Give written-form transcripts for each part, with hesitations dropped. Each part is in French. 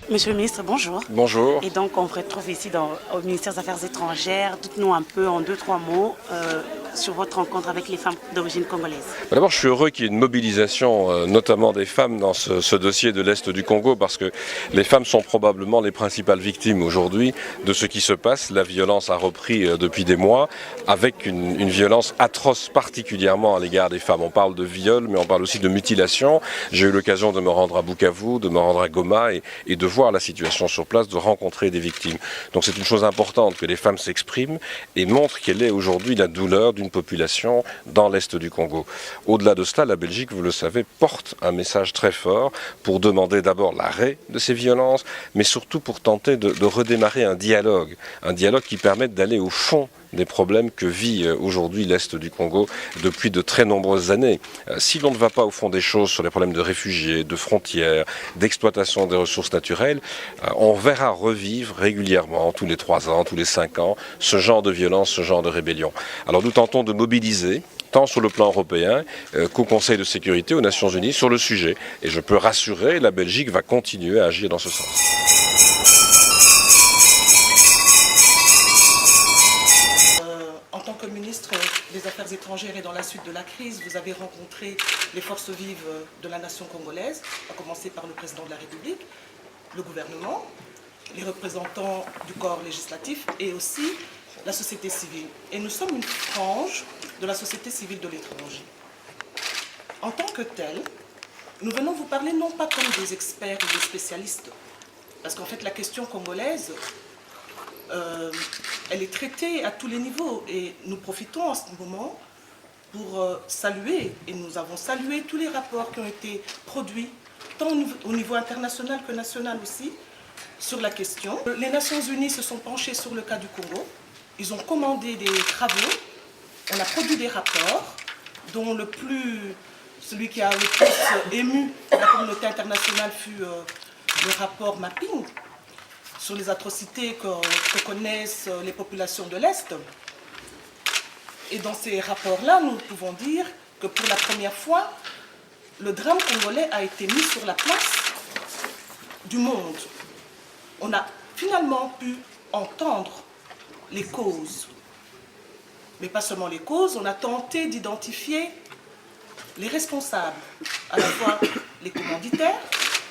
Monsieur le ministre, bonjour. Bonjour. Et donc, on vous retrouve ici au ministère des Affaires étrangères. Dites-nous un peu en 2-3 mots sur votre rencontre avec les femmes d'origine congolaise. D'abord, je suis heureux qu'il y ait une mobilisation, notamment des femmes, dans ce dossier de l'Est du Congo, parce que les femmes sont probablement les principales victimes aujourd'hui de ce qui se passe. La violence a repris depuis des mois, avec une violence atroce, particulièrement à l'égard des femmes. On parle de viol, mais on parle aussi de mutilation. J'ai eu l'occasion de me rendre à Bukavu, de me rendre à Goma et de voir la situation sur place, de rencontrer des victimes. Donc c'est une chose importante que les femmes s'expriment et montrent quelle est aujourd'hui la douleur d'une population dans l'Est du Congo. Au-delà de cela, la Belgique, vous le savez, porte un message très fort pour demander d'abord l'arrêt de ces violences, mais surtout pour tenter de redémarrer un dialogue qui permette d'aller au fond des problèmes que vit aujourd'hui l'Est du Congo depuis de très nombreuses années. Si l'on ne va pas au fond des choses sur les problèmes de réfugiés, de frontières, d'exploitation des ressources naturelles, on verra revivre régulièrement, tous les 3 ans, tous les 5 ans, ce genre de violence, ce genre de rébellion. Alors nous tentons de mobiliser, tant sur le plan européen qu'au Conseil de sécurité, aux Nations Unies, sur le sujet. Et je peux rassurer, la Belgique va continuer à agir dans ce sens. En tant que ministre des Affaires étrangères et dans la suite de la crise, vous avez rencontré les forces vives de la nation congolaise, à commencer par le président de la République, le gouvernement, les représentants du corps législatif et aussi la société civile. Et nous sommes une frange de la société civile de l'étranger. En tant que tel, nous venons vous parler non pas comme des experts ou des spécialistes, parce qu'en fait la question congolaise, elle est traitée à tous les niveaux et nous profitons en ce moment pour saluer, et nous avons salué tous les rapports qui ont été produits, tant au niveau international que national aussi, sur la question. Les Nations Unies se sont penchées sur le cas du Congo, ils ont commandé des travaux, on a produit des rapports, dont celui qui a le plus ému la communauté internationale fut le rapport Mapping, sur les atrocités que connaissent les populations de l'Est. Et dans ces rapports-là, nous pouvons dire que pour la première fois, le drame congolais a été mis sur la place du monde. On a finalement pu entendre les causes. Mais pas seulement les causes, on a tenté d'identifier les responsables, à la fois les commanditaires,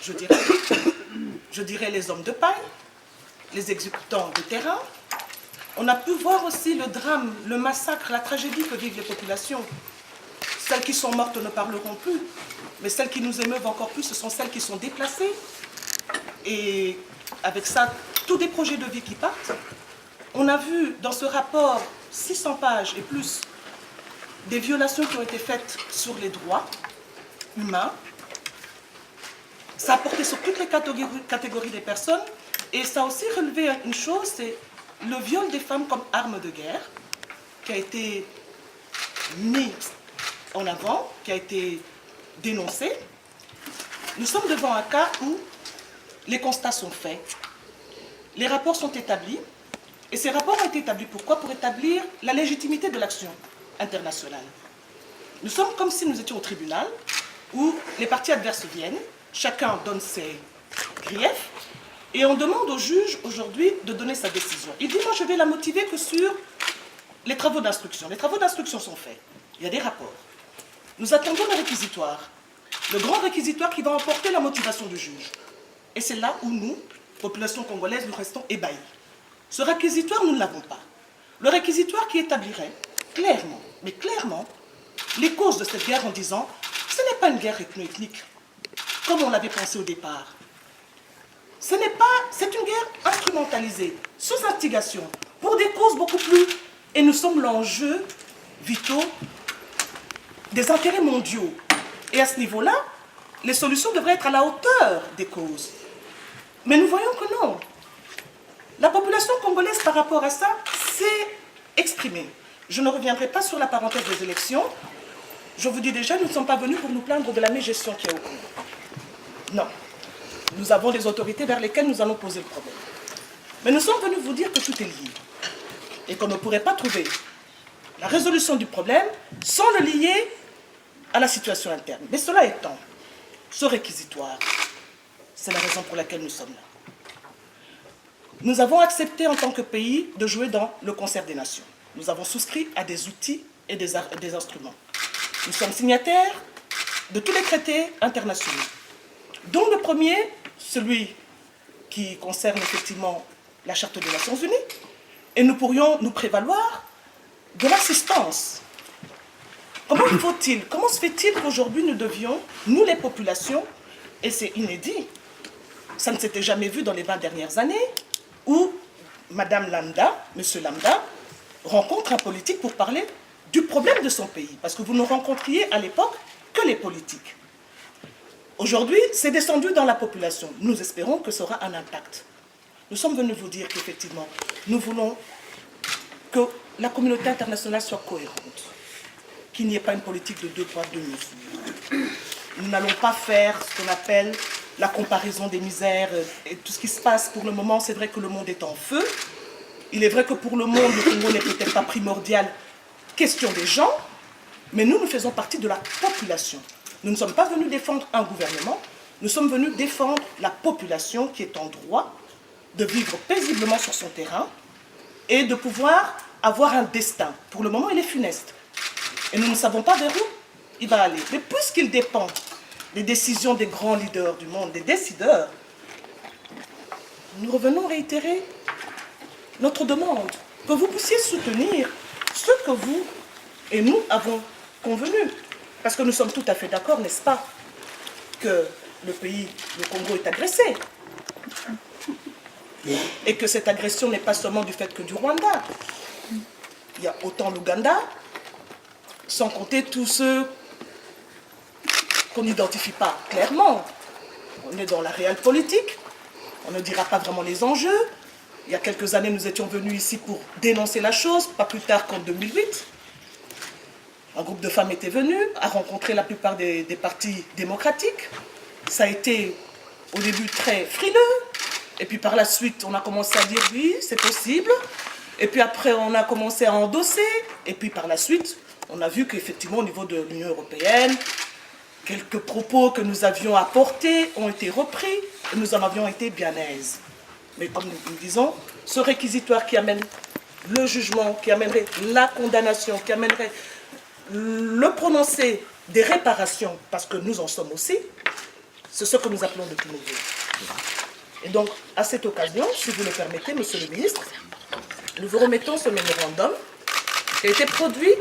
je dirais les hommes de paille, les exécutants de terrain. On a pu voir aussi le drame, le massacre, la tragédie que vivent les populations. Celles qui sont mortes ne parleront plus, mais celles qui nous émeuvent encore plus, ce sont celles qui sont déplacées. Et avec ça, tous des projets de vie qui partent. On a vu dans ce rapport 600 pages et plus des violations qui ont été faites sur les droits humains. Ça a porté sur toutes les catégories des personnes. Et ça a aussi relevé une chose, c'est le viol des femmes comme arme de guerre, qui a été mis en avant, qui a été dénoncé. Nous sommes devant un cas où les constats sont faits, les rapports sont établis, et ces rapports ont été établis pourquoi? Pour établir la légitimité de l'action internationale. Nous sommes comme si nous étions au tribunal, où les parties adverses viennent, chacun donne ses griefs, et on demande au juge aujourd'hui de donner sa décision. Il dit, moi je vais la motiver que sur les travaux d'instruction. Les travaux d'instruction sont faits, il y a des rapports. Nous attendons le réquisitoire, le grand réquisitoire qui va emporter la motivation du juge. Et c'est là où nous, population congolaise, nous restons ébahis. Ce réquisitoire, nous ne l'avons pas. Le réquisitoire qui établirait clairement, mais clairement, les causes de cette guerre en disant, ce n'est pas une guerre ethno-ethnique, comme on l'avait pensé au départ. C'est une guerre instrumentalisée, sous instigation, pour des causes beaucoup plus... Et nous sommes l'enjeu vitaux des intérêts mondiaux. Et à ce niveau-là, les solutions devraient être à la hauteur des causes. Mais nous voyons que non. La population congolaise, par rapport à ça, s'est exprimée. Je ne reviendrai pas sur la parenthèse des élections. Je vous dis déjà, nous ne sommes pas venus pour nous plaindre de la mégestion qui est au Congo. Non. Nous avons des autorités vers lesquelles nous allons poser le problème. Mais nous sommes venus vous dire que tout est lié. Et qu'on ne pourrait pas trouver la résolution du problème sans le lier à la situation interne. Mais cela étant, ce réquisitoire, c'est la raison pour laquelle nous sommes là. Nous avons accepté en tant que pays de jouer dans le concert des nations. Nous avons souscrit à des outils et des instruments. Nous sommes signataires de tous les traités internationaux, dont le premier, celui qui concerne effectivement la Charte des Nations Unies, et nous pourrions nous prévaloir de l'assistance. Comment se fait-il qu'aujourd'hui nous devions, nous les populations, et c'est inédit, ça ne s'était jamais vu dans les 20 dernières années, où Madame Lambda, Monsieur Lambda, rencontre un politique pour parler du problème de son pays. Parce que vous ne rencontriez à l'époque que les politiques. Aujourd'hui, c'est descendu dans la population. Nous espérons que ça aura un impact. Nous sommes venus vous dire qu'effectivement, nous voulons que la communauté internationale soit cohérente, qu'il n'y ait pas une politique de 2 poids, 2 mesures. Nous n'allons pas faire ce qu'on appelle la comparaison des misères et tout ce qui se passe pour le moment. C'est vrai que le monde est en feu. Il est vrai que pour le monde, le Congo n'est peut-être pas primordial, question des gens, mais nous faisons partie de la population. Nous ne sommes pas venus défendre un gouvernement, nous sommes venus défendre la population qui est en droit de vivre paisiblement sur son terrain et de pouvoir avoir un destin. Pour le moment, il est funeste. Et nous ne savons pas vers où il va aller. Mais puisqu'il dépend des décisions des grands leaders du monde, des décideurs, nous revenons réitérer notre demande, que vous puissiez soutenir ce que vous et nous avons convenu. Parce que nous sommes tout à fait d'accord, n'est-ce pas, que le pays, le Congo, est agressé. Et que cette agression n'est pas seulement du fait que du Rwanda. Il y a autant l'Ouganda, sans compter tous ceux qu'on n'identifie pas clairement. On est dans la réelle politique, on ne dira pas vraiment les enjeux. Il y a quelques années, nous étions venus ici pour dénoncer la chose, pas plus tard qu'en 2008. Un groupe de femmes était venu, a rencontré la plupart des partis démocratiques. Ça a été au début très frileux. Et puis par la suite, on a commencé à dire oui, c'est possible. Et puis après, on a commencé à endosser. Et puis par la suite, on a vu qu'effectivement, au niveau de l'Union européenne, quelques propos que nous avions apportés ont été repris et nous en avions été bien aises. Mais comme nous disons, ce réquisitoire qui amène le jugement, qui amènerait la condamnation, qui amènerait le prononcé des réparations, parce que nous en sommes aussi, c'est ce que nous appelons depuis nos vœux. Et donc, à cette occasion, si vous le permettez, Monsieur le Ministre, nous vous remettons ce mémorandum qui a été produit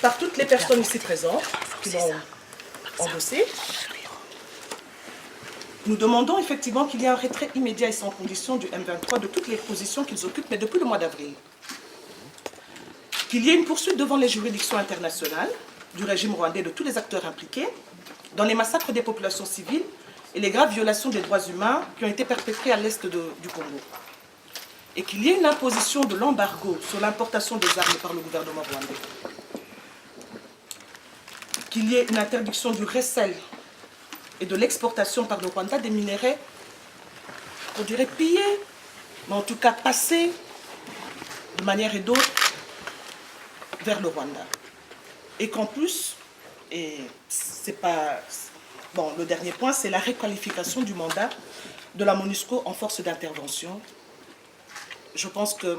par toutes les personnes ici présentes qui l'ont endossé. Nous demandons effectivement qu'il y ait un retrait immédiat et sans condition du M23 de toutes les positions qu'ils occupent, mais depuis le mois d'avril. Qu'il y ait une poursuite devant les juridictions internationales du régime rwandais de tous les acteurs impliqués dans les massacres des populations civiles et les graves violations des droits humains qui ont été perpétrées à l'est du Congo. Et qu'il y ait une imposition de l'embargo sur l'importation des armes par le gouvernement rwandais. Qu'il y ait une interdiction du recel et de l'exportation par le Rwanda des minéraux, on dirait pillés, mais en tout cas passés de manière et d'autre vers le Rwanda. Et qu'en plus, et c'est pas... Bon, le dernier point, c'est la requalification du mandat de la MONUSCO en force d'intervention. Je pense que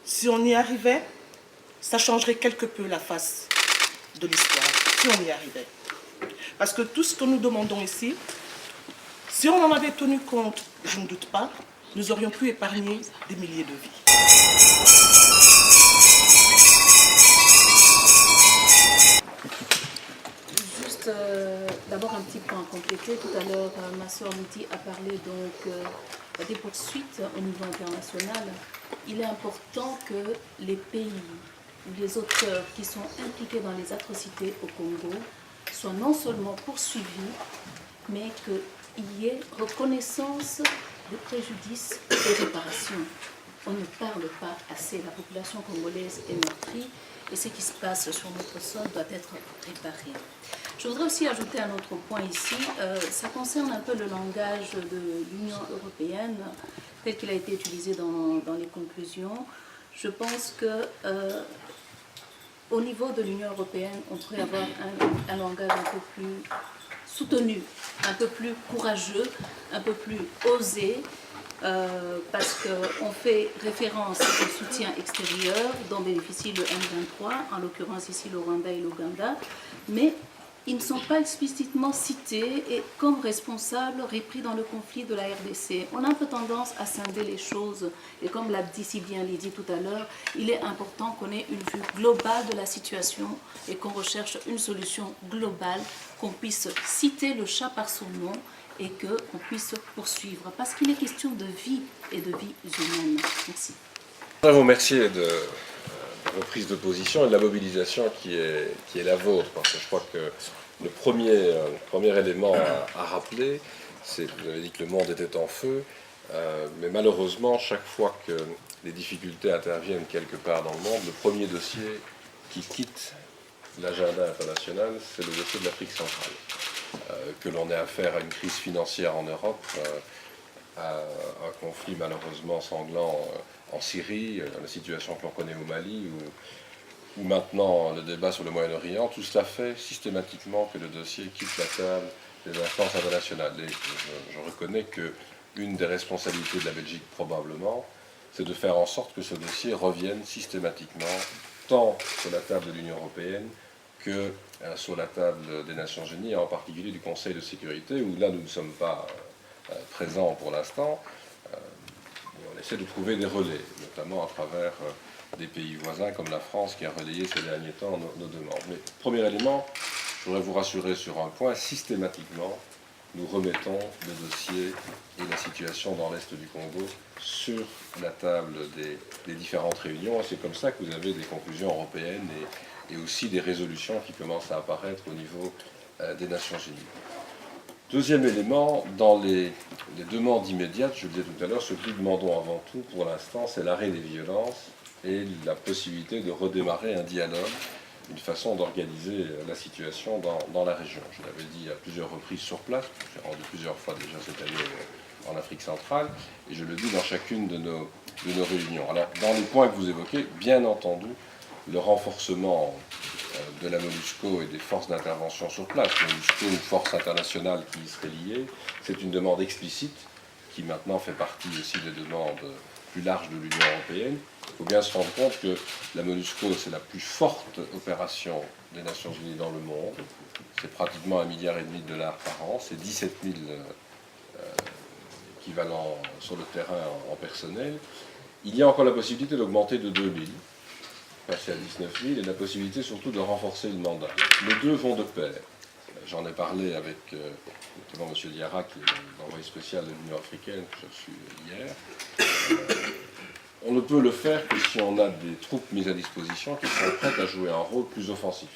si on y arrivait, ça changerait quelque peu la face de l'histoire, si on y arrivait. Parce que tout ce que nous demandons ici, si on en avait tenu compte, je ne doute pas, nous aurions pu épargner des milliers de vies. Juste d'abord un petit point à compléter. Tout à l'heure, ma soeur Mouti a parlé donc des poursuites au niveau international. Il est important que les pays ou les auteurs qui sont impliqués dans les atrocités au Congo soient non seulement poursuivis, mais qu'il y ait reconnaissance des préjudices et des réparations. On ne parle pas assez. La population congolaise est meurtrie et ce qui se passe sur notre sol doit être réparé. Je voudrais aussi ajouter un autre point ici. Ça concerne un peu le langage de l'Union européenne tel qu'il a été utilisé dans les conclusions. Je pense que au niveau de l'Union européenne, on pourrait avoir un langage un peu plus soutenu un peu plus courageux, un peu plus osé, parce qu'on fait référence au soutien extérieur dont bénéficie le M23, en l'occurrence ici le Rwanda et l'Ouganda, mais ils ne sont pas explicitement cités et comme responsables repris dans le conflit de la RDC. On a un peu tendance à scinder les choses et comme l'a dit si bien Lydie tout à l'heure, il est important qu'on ait une vue globale de la situation et qu'on recherche une solution globale, qu'on puisse citer le chat par son nom et qu'on puisse poursuivre parce qu'il est question de vie et de vie humaine. Merci. Je voudrais vous remercier de vos prises de position et de la mobilisation qui est la vôtre, parce que je crois que le premier élément à rappeler, c'est que vous avez dit que le monde était en feu, mais malheureusement, chaque fois que les difficultés interviennent quelque part dans le monde, le premier dossier qui quitte l'agenda international, c'est le dossier de l'Afrique centrale. Que l'on ait affaire à une crise financière en Europe, à un conflit malheureusement sanglant en Syrie, la situation que l'on connaît au Mali, ou maintenant le débat sur le Moyen-Orient, tout cela fait systématiquement que le dossier quitte la table des instances internationales. Et je reconnais qu'une des responsabilités de la Belgique, probablement, c'est de faire en sorte que ce dossier revienne systématiquement tant sur la table de l'Union européenne que sur la table des Nations Unies, et en particulier du Conseil de sécurité, où là nous ne sommes pas présents pour l'instant. On essaie de trouver des relais, notamment à travers des pays voisins comme la France qui a relayé ces derniers temps nos demandes. Mais premier élément, je voudrais vous rassurer sur un point, systématiquement, nous remettons le dossier et la situation dans l'Est du Congo sur la table des différentes réunions. Et c'est comme ça que vous avez des conclusions européennes et aussi des résolutions qui commencent à apparaître au niveau des Nations Unies. Deuxième élément, dans les demandes immédiates, je le disais tout à l'heure, ce que nous demandons avant tout pour l'instant, c'est l'arrêt des violences et la possibilité de redémarrer un dialogue, une façon d'organiser la situation dans la région. Je l'avais dit à plusieurs reprises sur place, je suis rendu plusieurs fois déjà cette année en Afrique centrale, et je le dis dans chacune de nos réunions. Alors, dans les points que vous évoquez, bien entendu, le renforcement de la MONUSCO et des forces d'intervention sur place, MONUSCO, une force internationale qui y serait liée, c'est une demande explicite qui maintenant fait partie aussi des demandes plus larges de l'Union européenne. Il faut bien se rendre compte que la MONUSCO, c'est la plus forte opération des Nations Unies dans le monde. C'est pratiquement 1,5 milliard de dollars par an, c'est 17 000 équivalents sur le terrain en personnel. Il y a encore la possibilité d'augmenter de 2 000. Passer à 19 000 et la possibilité surtout de renforcer le mandat. Les deux vont de pair. J'en ai parlé avec notamment M. Diarra, qui est l'envoyé spécial de l'Union africaine, que j'ai reçu hier. On ne peut le faire que si on a des troupes mises à disposition qui sont prêtes à jouer un rôle plus offensif.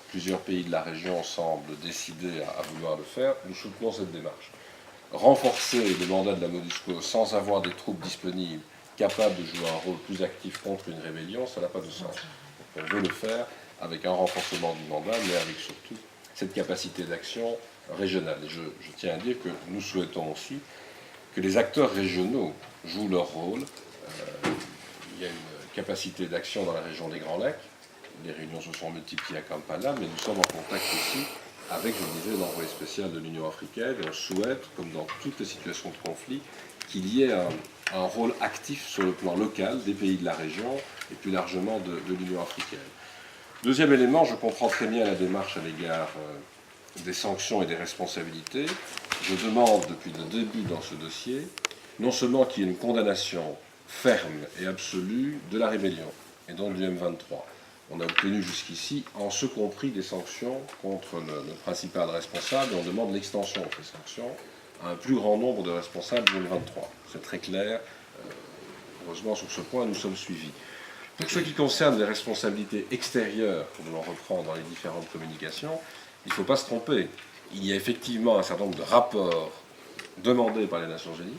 Plusieurs pays de la région semblent décidés à vouloir le faire. Nous soutenons cette démarche. Renforcer le mandat de la MONUSCO sans avoir des troupes disponibles capable de jouer un rôle plus actif contre une rébellion, ça n'a pas de sens. Donc on veut le faire avec un renforcement du mandat, mais avec surtout cette capacité d'action régionale. Et je tiens à dire que nous souhaitons aussi que les acteurs régionaux jouent leur rôle. Il y a une capacité d'action dans la région des Grands Lacs. Les réunions se sont multipliées à Kampala, mais nous sommes en contact aussi avec, je le disais, l'envoyé spécial de l'Union africaine. Et on souhaite, comme dans toutes les situations de conflit, qu'il y ait un rôle actif sur le plan local des pays de la région et plus largement de l'Union africaine. Deuxième élément, je comprends très bien la démarche à l'égard des sanctions et des responsabilités. Je demande depuis le début dans ce dossier, non seulement qu'il y ait une condamnation ferme et absolue de la rébellion et donc du M23. On a obtenu jusqu'ici, en ce compris, des sanctions contre le principal responsable et on demande l'extension de ces sanctions à un plus grand nombre de responsables du M23. C'est très clair. Heureusement, sur ce point, nous sommes suivis. Pour ce qui concerne les responsabilités extérieures, comme l'on reprend dans les différentes communications, il ne faut pas se tromper. Il y a effectivement un certain nombre de rapports demandés par les Nations Unies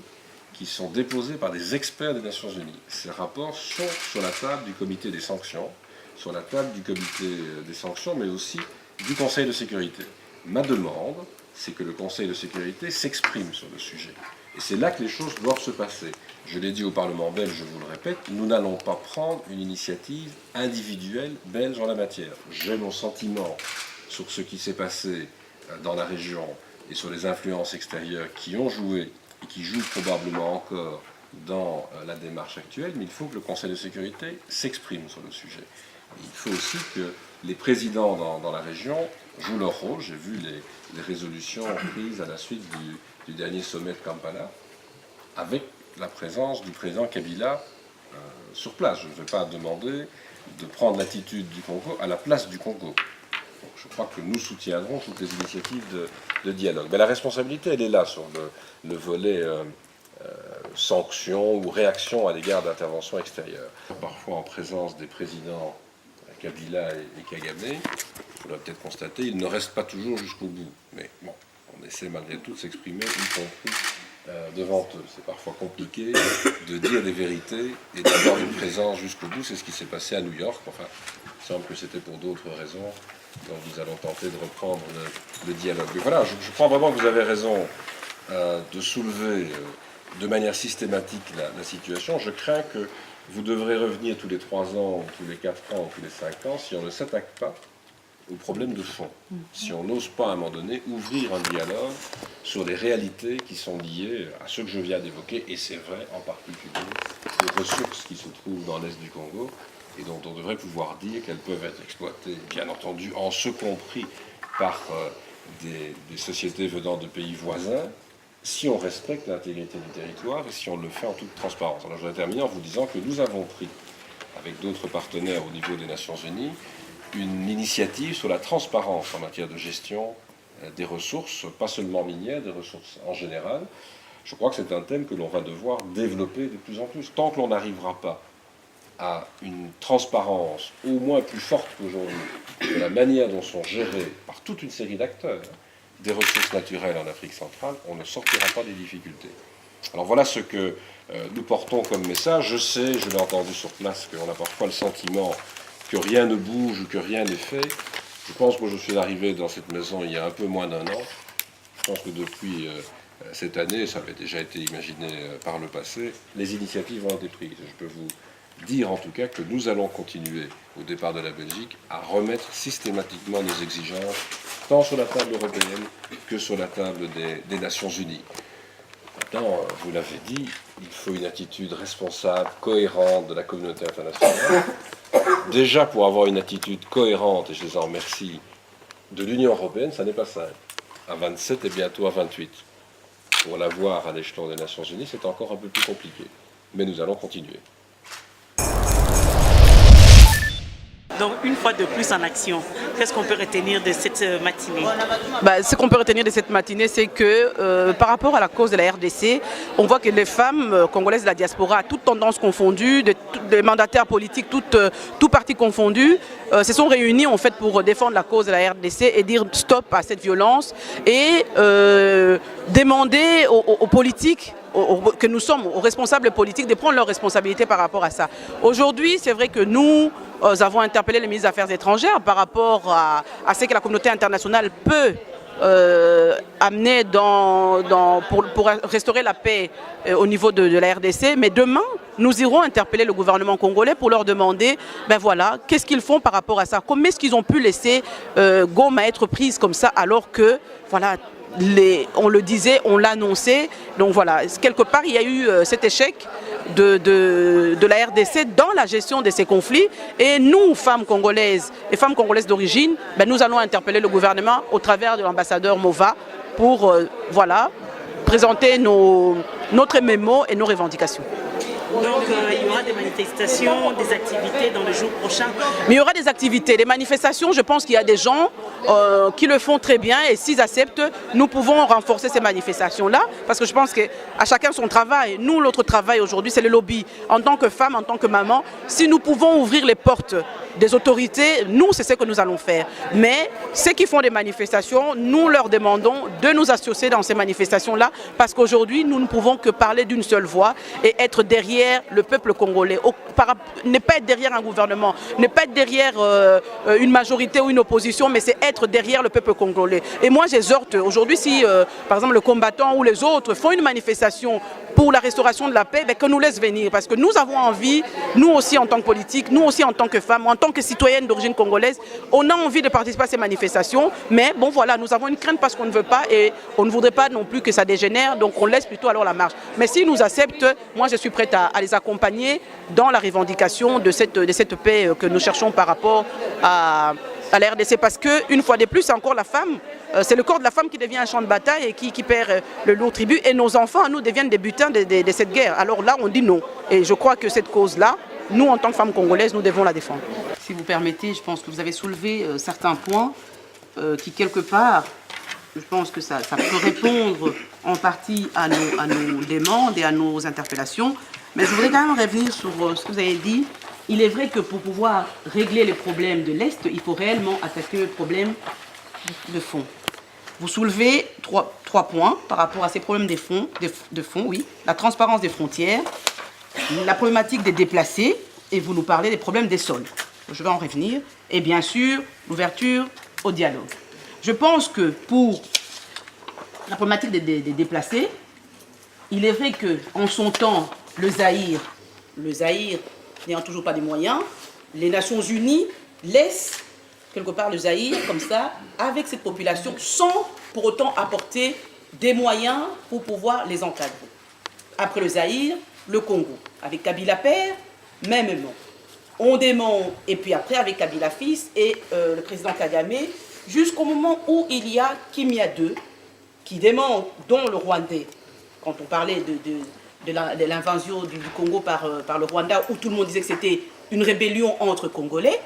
qui sont déposés par des experts des Nations Unies. Ces rapports sont sur la table du comité des sanctions, sur la table du comité des sanctions, mais aussi du Conseil de sécurité. Ma demande, c'est que le Conseil de sécurité s'exprime sur le sujet. Et c'est là que les choses doivent se passer. Je l'ai dit au Parlement belge, je vous le répète, nous n'allons pas prendre une initiative individuelle belge en la matière. J'ai mon sentiment sur ce qui s'est passé dans la région et sur les influences extérieures qui ont joué et qui jouent probablement encore dans la démarche actuelle, mais il faut que le Conseil de sécurité s'exprime sur le sujet. Et il faut aussi que les présidents dans la région jouent leur rôle. J'ai vu les résolutions prises à la suite du dernier sommet de Kampala, avec la présence du président Kabila sur place. Je ne vais pas demander de prendre l'attitude du Congo à la place du Congo. Donc, je crois que nous soutiendrons toutes les initiatives de dialogue. Mais la responsabilité, elle est là sur le volet sanctions ou réactions à l'égard d'interventions extérieures. Parfois en présence des présidents Kabila et Kagame, il faudrait peut-être constater, ils ne restent pas toujours jusqu'au bout. Mais bon, on essaie malgré tout de s'exprimer, y compris devant eux. C'est parfois compliqué de dire des vérités et d'avoir une présence jusqu'au bout. C'est ce qui s'est passé à New York. Enfin, il semble que c'était pour d'autres raisons. Donc nous allons tenter de reprendre le dialogue. Mais voilà, je crois vraiment que vous avez raison de soulever de manière systématique la situation. Je crains que vous devrez revenir tous les 3 ans, ou tous les 4 ans, ou tous les 5 ans, si on ne s'attaque pas au problème de fond. Si on n'ose pas, à un moment donné, ouvrir un dialogue sur les réalités qui sont liées à ce que je viens d'évoquer, et c'est vrai en particulier les ressources qui se trouvent dans l'Est du Congo, et dont on devrait pouvoir dire qu'elles peuvent être exploitées, bien entendu, en ce compris par des sociétés venant de pays voisins, si on respecte l'intégrité du territoire et si on le fait en toute transparence. Alors je vais terminer en vous disant que nous avons pris, avec d'autres partenaires au niveau des Nations Unies, une initiative sur la transparence en matière de gestion des ressources, pas seulement minières, des ressources en général. Je crois que c'est un thème que l'on va devoir développer de plus en plus. Tant que l'on n'arrivera pas à une transparence au moins plus forte qu'aujourd'hui de la manière dont sont gérées par toute une série d'acteurs des ressources naturelles en Afrique centrale, on ne sortira pas des difficultés. Alors voilà ce que nous portons comme message. Je sais, je l'ai entendu sur place, qu'on a parfois le sentiment que rien ne bouge ou que rien n'est fait. Je pense que je suis arrivé dans cette maison il y a un peu moins d'1 an. Je pense que depuis cette année, ça avait déjà été imaginé par le passé, les initiatives ont été prises. Je peux vous dire en tout cas que nous allons continuer, au départ de la Belgique, à remettre systématiquement nos exigences, tant sur la table européenne que sur la table des Nations Unies. Maintenant, vous l'avez dit, il faut une attitude responsable, cohérente de la communauté internationale. Déjà, pour avoir une attitude cohérente, et je les en remercie, de l'Union européenne, ça n'est pas simple. À 27 et bientôt à 28. Pour l'avoir à l'échelon des Nations Unies, c'est encore un peu plus compliqué. Mais nous allons continuer. Donc, une fois de plus en action, qu'est-ce qu'on peut retenir de cette matinée? Ce qu'on peut retenir de cette matinée, c'est que par rapport à la cause de la RDC, on voit que les femmes congolaises de la diaspora, toutes tendances confondues, des mandataires politiques, tout parti confondu, se sont réunis en fait pour défendre la cause de la RDC et dire stop à cette violence et demander aux politiques que nous sommes, aux responsables politiques, de prendre leurs responsabilités par rapport à ça. Aujourd'hui, c'est vrai que nous avons interpellé le ministre des Affaires étrangères par rapport à ce que la communauté internationale peut amener pour restaurer la paix au niveau de la RDC. Mais demain, nous irons interpeller le gouvernement congolais pour leur demander, qu'est-ce qu'ils font par rapport à ça? Comment est-ce qu'ils ont pu laisser Goma être prise comme ça alors que, on le disait, on l'annonçait. Donc voilà, quelque part, il y a eu cet échec de la RDC dans la gestion de ces conflits. Et nous, femmes congolaises et femmes congolaises d'origine, nous allons interpeller le gouvernement au travers de l'ambassadeur Mova pour présenter notre mémo et nos revendications. Donc il y aura des manifestations, des activités dans les jours prochains. Mais il y aura des activités, des manifestations. Je pense qu'il y a des gens qui le font très bien et s'ils acceptent, nous pouvons renforcer ces manifestations-là parce que je pense qu'à chacun son travail. Nous, notre travail aujourd'hui, c'est le lobby. En tant que femme, en tant que maman, si nous pouvons ouvrir les portes des autorités, nous, c'est ce que nous allons faire. Mais ceux qui font des manifestations, nous leur demandons de nous associer dans ces manifestations-là parce qu'aujourd'hui, nous ne pouvons que parler d'une seule voix et être derrière derrière le peuple congolais, ne pas être derrière un gouvernement, ne pas être derrière une majorité ou une opposition, mais c'est être derrière le peuple congolais. Et moi j'exhorte aujourd'hui, si par exemple le combattant ou les autres font une manifestation pour la restauration de la paix, que nous laisse venir, parce que nous avons envie, nous aussi en tant que politique, nous aussi en tant que femmes, en tant que citoyennes d'origine congolaise, on a envie de participer à ces manifestations, mais bon voilà, nous avons une crainte parce qu'on ne veut pas et on ne voudrait pas non plus que ça dégénère, donc on laisse plutôt alors la marche. Mais s'ils nous acceptent, moi je suis prête à les accompagner dans la revendication de cette paix que nous cherchons par rapport à la RDC, parce qu'une fois de plus, c'est encore la femme, c'est le corps de la femme qui devient un champ de bataille et qui perd le lourd tribut, et nos enfants, nous, deviennent des butins de cette guerre. Alors là, on dit non. Et je crois que cette cause-là, nous, en tant que femmes congolaises, nous devons la défendre. Si vous permettez, je pense que vous avez soulevé certains points qui, quelque part, je pense que ça peut répondre en partie à nos demandes et à nos interpellations. Mais je voudrais quand même revenir sur ce que vous avez dit. Il est vrai que pour pouvoir régler les problèmes de l'Est, il faut réellement attaquer le problème de fond. Vous soulevez trois points par rapport à ces problèmes de fond, oui. La transparence des frontières, la problématique des déplacés, et vous nous parlez des problèmes des sols. Je vais en revenir. Et bien sûr, l'ouverture au dialogue. Je pense que pour la problématique des déplacés, il est vrai qu'en son temps, le Zaïre n'ayant toujours pas de moyens, les Nations Unies laissent quelque part le Zaïre comme ça, avec cette population, sans pour autant apporter des moyens pour pouvoir les encadrer. Après le Zaïre, le Congo, avec Kabila père, même nom. On demande, et puis après avec Kabila fils et le président Kagame, jusqu'au moment où il y a Kimia II, qui demande, dont le Rwandais, quand on parlait de l'invasion du Congo par le Rwanda, où tout le monde disait que c'était une rébellion entre Congolais.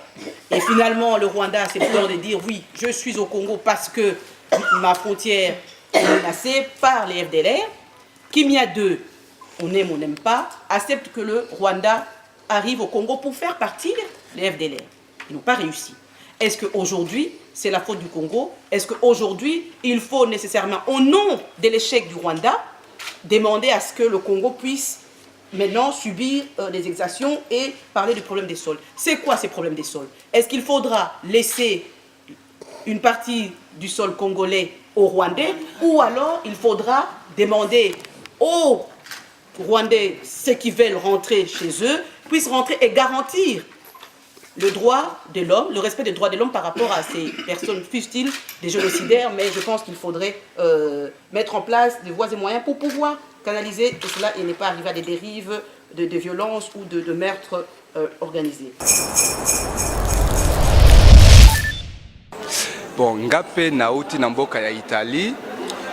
Et finalement, le Rwanda a cette peur de dire oui, je suis au Congo parce que ma frontière est menacée par les FDLR. Kimia II, on aime, on n'aime pas, accepte que le Rwanda arrive au Congo pour faire partir les FDLR. Ils n'ont pas réussi. Est-ce qu'aujourd'hui, c'est la faute du Congo? Est-ce qu'aujourd'hui, il faut nécessairement, au nom de l'échec du Rwanda, demander à ce que le Congo puisse maintenant subir les exactions et parler du problème des sols? C'est quoi ces problèmes des sols? Est-ce qu'il faudra laisser une partie du sol congolais aux Rwandais, ou alors il faudra demander aux Rwandais, ceux qui veulent rentrer chez eux, puissent rentrer et garantir le droit de l'homme, le respect des droits de l'homme par rapport à ces personnes, fussent-ils des génocidaires, mais je pense qu'il faudrait mettre en place des voies et moyens pour pouvoir canaliser tout cela et ne pas arriver à des dérives de violence ou de meurtres organisés. Bon, ngape nauti na mboka ya Italie.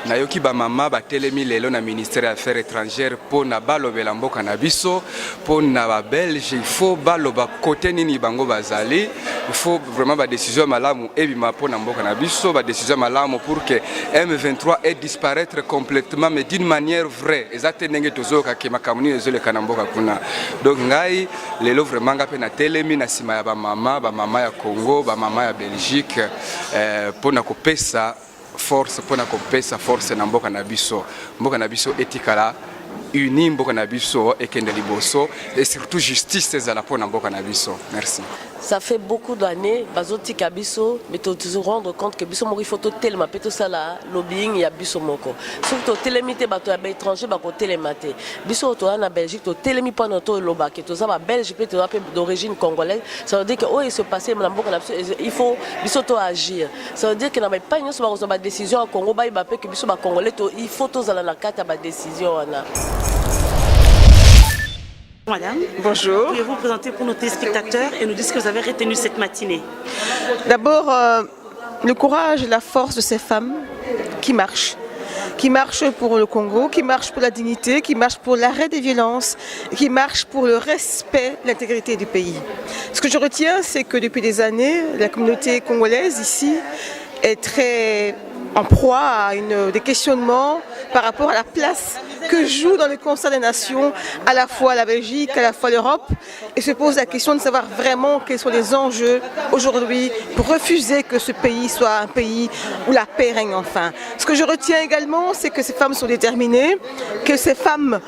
Nayoki ba mama batelemi lelo na ministère des Affaires étrangères pour na balobela mboka na biso pour na ba Belge, il faut baloba côté nini bango bazali, il faut vraiment ba décision malamu ebima pour na mboka na biso, ba décision malamu pour que M23 ait disparaître complètement mais d'une manière vraie. Ezate ndenge tozoka ke makamuni ezole kana mboka kuna. Donc ngai lelo vraiment ngape na telemi na sima ya ba mama ya Congo, ba mama ya Belgique pour na kopesa force pour na kopesa force na mboka na biso etikala uni mboka na biso ekende liboso et surtout justice ezala pour na mboka na biso. Merci. Ça fait beaucoup d'années bazoti kabiso mais tu te rendre compte que biso moko faut tellement peut ça la lobbying ya biso moko surtout telemité bato ya étranger ba ko telemate biso to na Belgique to telemi pendant to loba que to ça ba belge peut to d'origine congolaise, ça veut dire que il se passer na mboka na biso il faut biso to agir, ça veut dire que na pas nyonso ba ko ba décision au Congo ba pe que biso ba congolais to il faut to za na kata ba décision wana. Madame, bonjour. Pouvez-vous vous présenter pour nos téléspectateurs et nous dire ce que vous avez retenu cette matinée? D'abord, le courage et la force de ces femmes qui marchent pour le Congo, qui marchent pour la dignité, qui marchent pour l'arrêt des violences, qui marchent pour le respect de l'intégrité du pays. Ce que je retiens, c'est que depuis des années, la communauté congolaise ici est très en proie à des questionnements par rapport à la place que joue dans le concert des nations à la fois la Belgique, à la fois l'Europe, et se pose la question de savoir vraiment quels sont les enjeux aujourd'hui pour refuser que ce pays soit un pays où la paix règne enfin. Ce que je retiens également, c'est que ces femmes sont déterminées, que ces femmes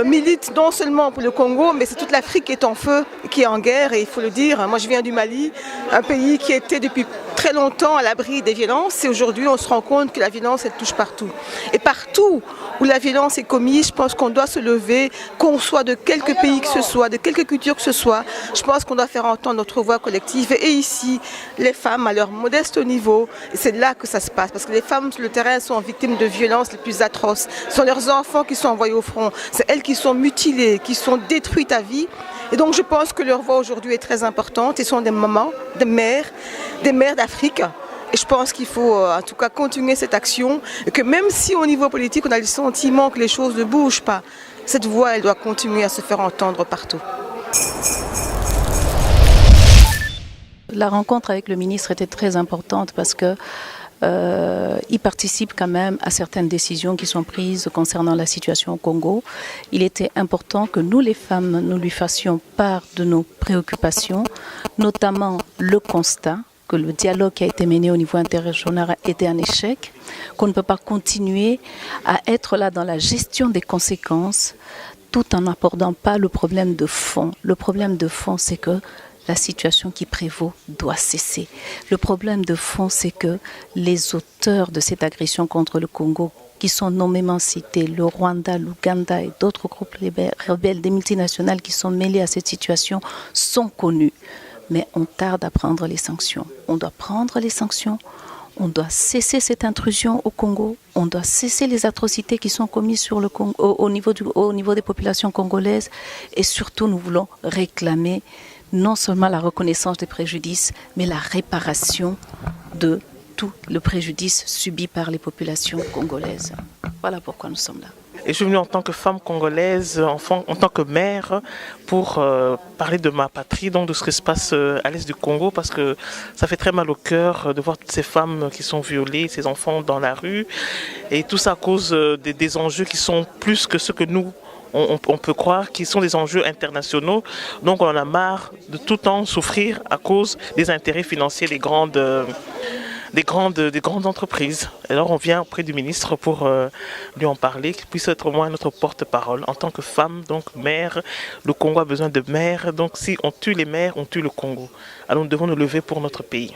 militent non seulement pour le Congo, mais c'est toute l'Afrique qui est en feu, qui est en guerre, et il faut le dire. Moi je viens du Mali, un pays qui était depuis très longtemps à l'abri des violences, et aujourd'hui on se rend compte que la violence elle touche partout. Et partout où la violence est commise, je pense qu'on doit se lever, qu'on soit de quelque pays que ce soit, de quelque culture que ce soit. Je pense qu'on doit faire entendre notre voix collective. Et ici, les femmes, à leur modeste niveau, et c'est là que ça se passe. Parce que les femmes sur le terrain sont victimes de violences les plus atroces. Ce sont leurs enfants qui sont envoyés au front. C'est elles qui sont mutilées, qui sont détruites à vie. Et donc je pense que leur voix aujourd'hui est très importante. Et ce sont des mamans, des mères d'Afrique. Et je pense qu'il faut en tout cas continuer cette action, et que même si au niveau politique on a le sentiment que les choses ne bougent pas, cette voix elle doit continuer à se faire entendre partout. La rencontre avec le ministre était très importante parce que il participe quand même à certaines décisions qui sont prises concernant la situation au Congo. Il était important que nous les femmes, nous lui fassions part de nos préoccupations, notamment le constat que le dialogue qui a été mené au niveau interrégional était un échec, qu'on ne peut pas continuer à être là dans la gestion des conséquences tout en n'abordant pas le problème de fond. Le problème de fond, c'est que la situation qui prévaut doit cesser. Le problème de fond, c'est que les auteurs de cette agression contre le Congo, qui sont nommément cités, le Rwanda, l'Ouganda et d'autres groupes rebelles, des multinationales qui sont mêlés à cette situation, sont connus. Mais on tarde à prendre les sanctions. On doit prendre les sanctions, on doit cesser cette intrusion au Congo, on doit cesser les atrocités qui sont commises sur le Congo, au niveau des populations congolaises, et surtout nous voulons réclamer non seulement la reconnaissance des préjudices, mais la réparation de tout le préjudice subi par les populations congolaises. Voilà pourquoi nous sommes là. Et je suis venue en tant que femme congolaise, en tant que mère, pour parler de ma patrie, donc de ce qui se passe à l'est du Congo, parce que ça fait très mal au cœur de voir toutes ces femmes qui sont violées, ces enfants dans la rue, et tout ça à cause des enjeux qui sont plus que ce que nous, on peut croire, qui sont des enjeux internationaux. Donc on en a marre de tout le temps souffrir à cause des intérêts financiers des grandes entreprises. Alors on vient auprès du ministre pour lui en parler, qu'il puisse être au moins notre porte-parole. En tant que femme, donc mère, le Congo a besoin de mères. Donc si on tue les mères, on tue le Congo. Alors nous devons nous lever pour notre pays.